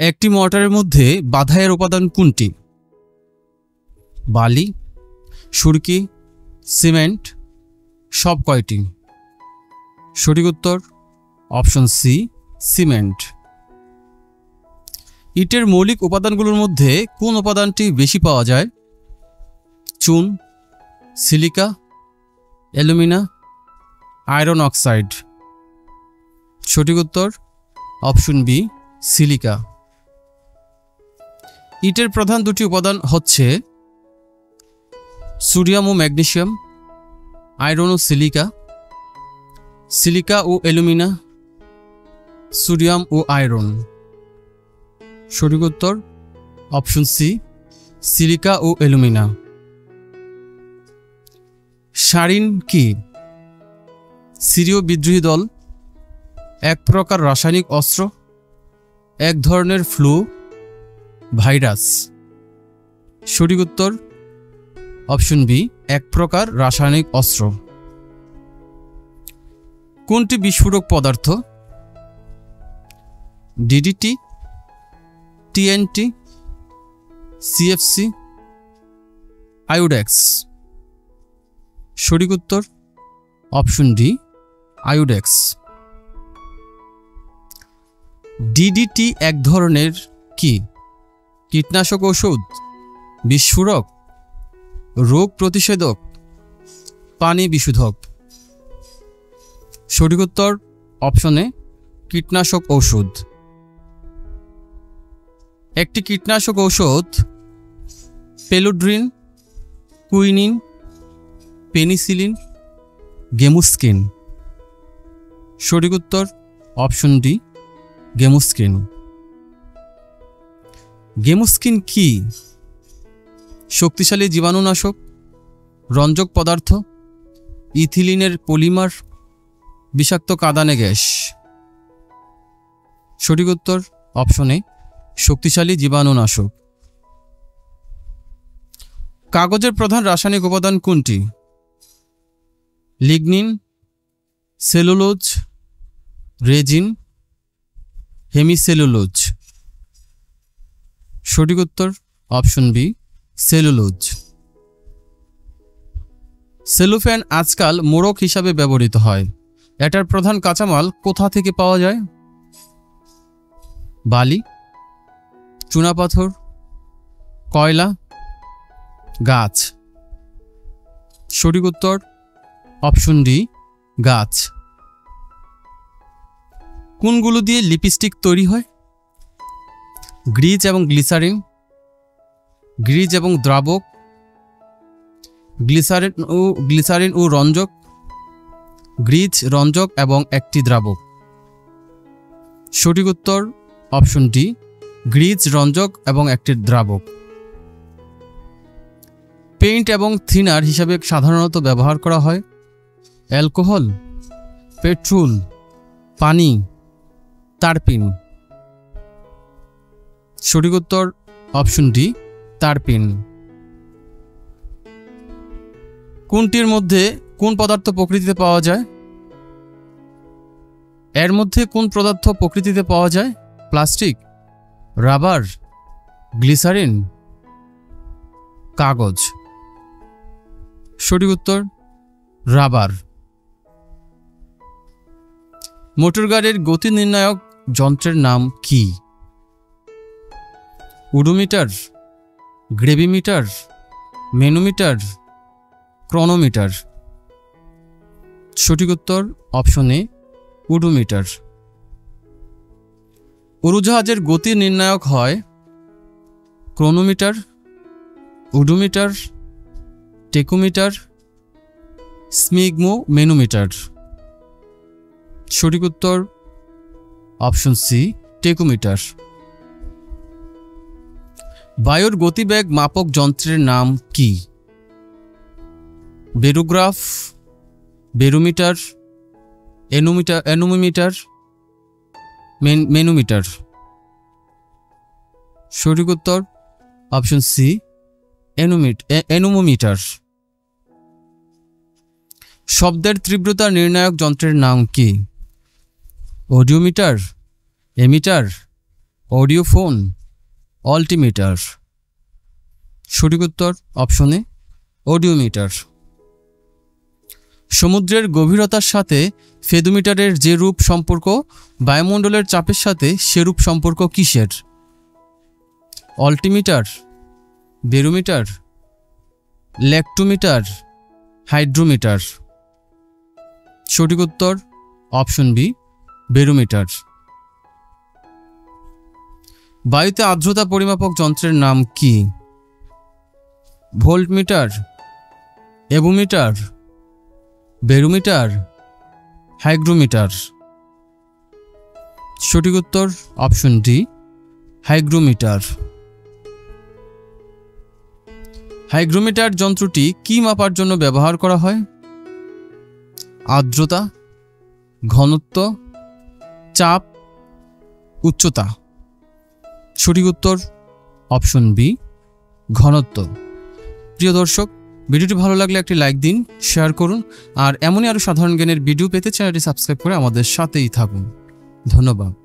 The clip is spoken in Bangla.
একটি মর্টারের মধ্যে বাধাইয়ের উপাদান কোনটি? বালি, সুরকি, সিমেন্ট, সব কয়টি? সঠিক উত্তর অপশন সি, সিমেন্ট। ইটের মৌলিক উপাদানগুলোর মধ্যে কোন উপাদানটি বেশি পাওয়া যায়? চুন, সিলিকা, অ্যালুমিনা, আয়রন অক্সাইড। সঠিক উত্তর অপশন বি, সিলিকা। ইটের প্রধান দুটি উপাদান হচ্ছে সোডিয়াম ও ম্যাগনেসিয়াম, আয়রন ও সিলিকা, সিলিকা ও অ্যালুমিনা, সোডিয়াম ও আয়রন। সঠিক উত্তর অপশন সি, সিলিকা ও অ্যালুমিনা। সারিন কি? সিরীয় বিদ্রোহী দল, এক প্রকার রাসায়নিক অস্ত্র, এক ধরনের ফ্লু, ভাইরাস। সঠিক উত্তর অপশন বি, এক প্রকার রাসায়নিক অস্ত্র। কোনটি বিস্ফোরক পদার্থ? DDT, TNT, CFC, Iodex. সঠিক উত্তর অপশন ডি, আয়োডেক্স। ডিডিটি এক ধরনের কি? কীটনাশক ঔষধ, বিস্ফোরক, রোগ প্রতিষেধক, পানি বিশুদ্ধক। সঠিক উত্তর অপশনে কীটনাশক ঔষধ। একটি কীটনাশক ঔষধ পেলোড্রিন, কুইনিন, পেনিসিলিন, গেমুস্কিন। সঠিক উত্তর অপশন ডি, গেমুস্কিন। গেমুস্কিন কি? শক্তিশালী জীবাণুনাশক, রঞ্জক পদার্থ, ইথিলিনের পলিমার, বিষাক্ত কাঁদানে গ্যাস। সঠিক উত্তর অপশনে শক্তিশালী জীবাণুনাশক। কাগজের প্রধান রাসায়নিক উপাদান কোনটি? Lignin, cellulose, resin, hemicellulose. সঠিক উত্তর অপশন বি, সেলুলোজ। সেলুফেন আজকাল মোড়ক হিসাবে ব্যবহৃত হয়। এটার প্রধান কাঁচামাল কোথা থেকে পাওয়া যায়? বালি, চুনাপাথর, কয়লা, গাছ। সঠিক উত্তর অপশন ডি, গাছ। কোনগুলো দিয়ে লিপস্টিক তৈরি হয়? গ্রিজ এবং গ্লিসারিন, গ্রিজ এবং দ্রাবক, গ্লিসারিন ও রঞ্জক, গ্রিজ, রঞ্জক এবং একটি দ্রাবক। সঠিক উত্তর অপশন ডি, গ্রিজ, রঞ্জক এবং একটি দ্রাবক। পেইন্ট এবং থিনার হিসাবে সাধারণত ব্যবহার করা হয় অ্যালকোহল, পেট্রোল, পানি, তারপিন। সঠিক উত্তর অপশন ডি, তারপিন। কোনটির মধ্যে কোন পদার্থ প্রকৃতিতে পাওয়া যায়? এর মধ্যে কোন পদার্থ প্রকৃতিতে পাওয়া যায়? প্লাস্টিক, রাবার, গ্লিসারিন, কাগজ। সঠিক উত্তর রাবার। মোটর গাড়ির গতি নির্ণায়ক যন্ত্রের নাম কি? Odometer, gravimeter, manometer, chronometer. সঠিক উত্তর অপশন এ, ওডোমিটার। উড়োজাহাজের গতি নির্ণায়ক হয় ক্রনোমিটার, ওডোমিটার, টেকোমিটার, স্মিগমোমেনোমিটার। সঠিক উত্তর অপশন সি, টেকোমিটার। বায়ুর গতিবেগ মাপক যন্ত্রের নাম কি? বেরোগ্রাফ, বেরোমিটার, অ্যানোমিটার, ম্যানোমিটার। সঠিক উত্তর অপশন সি, অ্যানোমোমিটার। শব্দের তীব্রতা নির্ণায়ক যন্ত্রের নাম কি? Audiometer, ammeter, audiophone, altimeter. সঠিক উত্তর অপশন এ অডিওমিটার। সমুদ্রের গভীরতার সাথে ফেদোমিটারের যে রূপ সম্পর্ক, বায়ুমণ্ডলের চাপের সাথে সেরূপ সম্পর্ক কিসের? Altimeter, barometer, lactometer, hydrometer. সঠিক উত্তর অপশন বি বেরোমিটার। বায়ুতে আর্দ্রতা পরিমাপক যন্ত্রের নাম কি? Voltmeter, avometer, barometer, hygrometer. সঠিক উত্তর অপশন ডি হাইগ্রোমিটার। হাইগ্রোমিটার যন্ত্রটি কি মাপার জন্য ব্যবহার করা হয়? আর্দ্রতা, ঘনত্ব, চাপ, উচ্চতা। সঠিক উত্তর অপশন বি ঘনত্ব। প্রিয় দর্শক, ভিডিওটি ভালো লাগলে একটি লাইক দিন, শেয়ার করুন, আর এমনই আরও সাধারণ জ্ঞানের ভিডিও পেতে চ্যানেলটি সাবস্ক্রাইব করে আমাদের সাথেই থাকুন। ধন্যবাদ।